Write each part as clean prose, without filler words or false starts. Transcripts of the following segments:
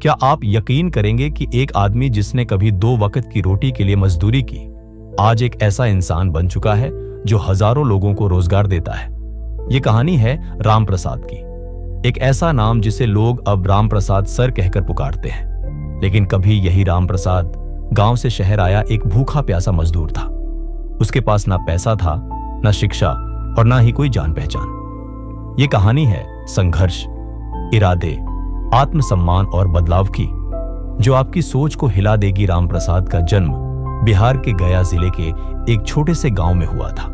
क्या आप यकीन करेंगे कि एक आदमी जिसने कभी 2 वक्त की रोटी के लिए मजदूरी की, आज एक ऐसा इंसान बन चुका है जो हजारों लोगों को रोजगार देता है। ये कहानी है राम प्रसाद की। एक ऐसा नाम जिसे लोग अब राम प्रसाद सर कहकर पुकारते हैं। लेकिन कभी यही राम प्रसाद गांव से शहर आया एक भूखा प्यासा मजदूर था। उसके पास ना पैसा था, ना शिक्षा और ना ही कोई जान पहचान। ये कहानी है संघर्ष, इरादे, आत्मसम्मान और बदलाव की, जो आपकी सोच को हिला देगी। राम प्रसाद का जन्म बिहार के गया जिले के एक छोटे से गांव में हुआ था।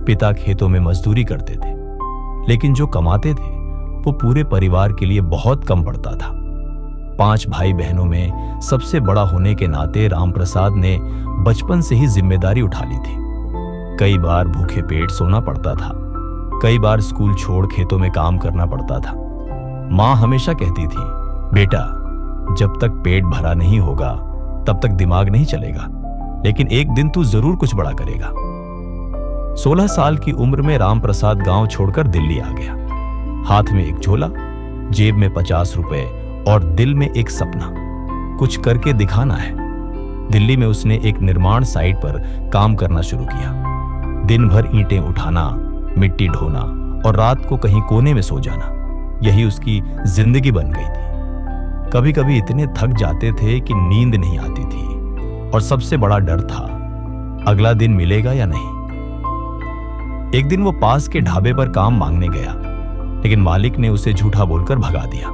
पिता खेतों में मजदूरी करते थे, लेकिन जो कमाते थे वो पूरे परिवार के लिए बहुत कम पड़ता था। 5 भाई बहनों में सबसे बड़ा होने के नाते राम प्रसाद ने बचपन से ही जिम्मेदारी उठा ली थी। कई बार भूखे पेट सोना पड़ता था, कई बार स्कूल छोड़ खेतों में काम करना पड़ता था। माँ हमेशा कहती थी, बेटा जब तक पेट भरा नहीं होगा तब तक दिमाग नहीं चलेगा, लेकिन एक दिन तू जरूर कुछ बड़ा करेगा। 16 साल की उम्र में राम प्रसाद गांव छोड़कर दिल्ली आ गया। हाथ में एक झोला, जेब में 50 रुपए और दिल में एक सपना, कुछ करके दिखाना है। दिल्ली में उसने एक निर्माण साइट पर काम करना शुरू किया। दिन भर ईंटें उठाना, मिट्टी ढोना और रात को कहीं कोने में सो जाना, यही उसकी जिंदगी बन गई थी। कभी कभी इतने थक जाते थे कि नींद नहीं आती थी और सबसे बड़ा डर था अगला दिन मिलेगा या नहीं। एक दिन वो पास के ढाबे पर काम मांगने गया, लेकिन मालिक ने उसे झूठा बोलकर भगा दिया।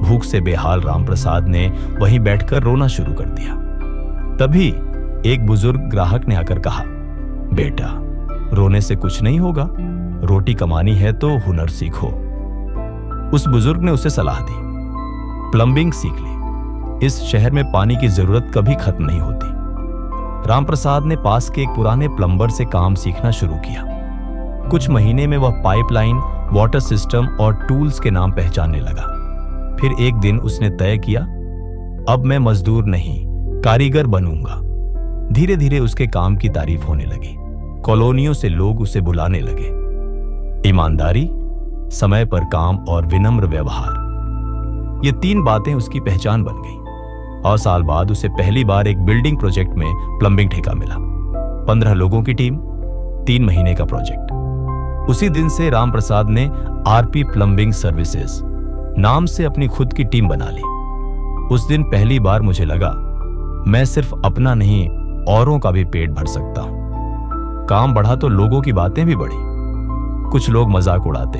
भूख से बेहाल राम प्रसाद ने वहीं बैठकर रोना शुरू कर दिया। तभी एक बुजुर्ग ग्राहक ने आकर कहा, बेटा रोने से कुछ नहीं होगा, रोटी कमानी है तो हुनर सीखो। उस बुजुर्ग ने उसे सलाह दी, प्लम्बिंग सीख ले, इस शहर में पानी की जरूरत कभी खत्म नहीं होती। राम प्रसाद ने पास के एक पुराने प्लम्बर से काम सीखना शुरू किया। कुछ महीने में वह पाइपलाइन, वाटर सिस्टम और टूल्स के नाम पहचानने लगा। फिर एक दिन उसने तय किया, अब मैं मजदूर नहीं कारीगर बनूंगा। धीरे धीरे उसके काम की तारीफ होने लगी। कॉलोनियों से लोग उसे बुलाने लगे। ईमानदारी, समय पर काम और विनम्र व्यवहार, ये 3 बातें उसकी पहचान बन गई। और साल बाद उसे पहली बार एक बिल्डिंग प्रोजेक्ट में प्लम्बिंग ठेका मिला। 15 लोगों की टीम, 3 महीने का प्रोजेक्ट। उसी दिन से राम प्रसाद ने आरपी प्लम्बिंग सर्विसेज नाम से अपनी खुद की टीम बना ली। उस दिन पहली बार मुझे लगा मैं सिर्फ अपना नहीं औरों का भी पेट भर सकता हूं। काम बढ़ा तो लोगों की बातें भी बढ़ी। कुछ लोग मजाक उड़ाते,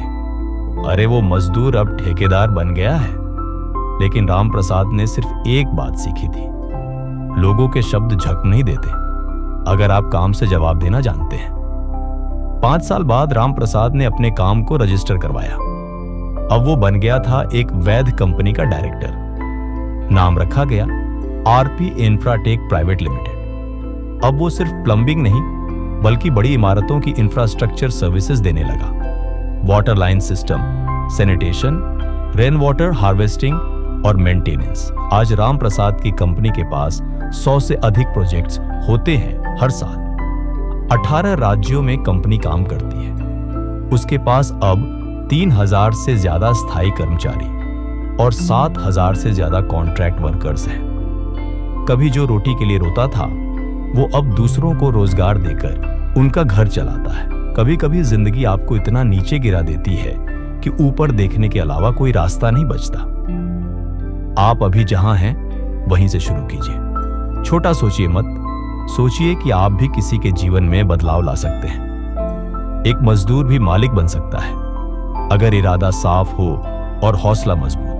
अरे वो मजदूर अब ठेकेदार बन गया है। लेकिन राम प्रसाद ने सिर्फ एक बात सीखी थी, लोगों के शब्द झक नहीं देते अगर आप काम से जवाब देना जानते हैं। 5 साल बाद राम प्रसाद ने अपने काम को रजिस्टर करवाया। अब वो बन गया था एक वैध कंपनी का डायरेक्टर। नाम रखा गया आरपी इंफ्राटेक प्राइवेट लिमिटेड। अब वो सिर्फ प्लम्बिंग नहीं बल्कि बड़ी इमारतों की इंफ्रास्ट्रक्चर सर्विसेज देने लगा। Water line system, sanitation, rain water harvesting और मेंटेनेंस। आज राम प्रसाद की कंपनी के पास 100 से अधिक प्रोजेक्ट्स होते हैं हर साल। 18 राज्यों में कंपनी काम करती है। उसके पास अब 3000 से ज्यादा स्थायी कर्मचारी और 7000 से ज्यादा कॉन्ट्रैक्ट वर्कर्स हैं। कभी जो रोटी के लिए रोता था वो अब दूसरों को रोजगार देकर उनका घर चलाता है। कभी कभी जिंदगी आपको इतना नीचे गिरा देती है कि ऊपर देखने के अलावा कोई रास्ता नहीं बचता। आप अभी जहां हैं वहीं से शुरू कीजिए। छोटा सोचिए मत, सोचिए कि आप भी किसी के जीवन में बदलाव ला सकते हैं। एक मजदूर भी मालिक बन सकता है अगर इरादा साफ हो और हौसला मजबूत।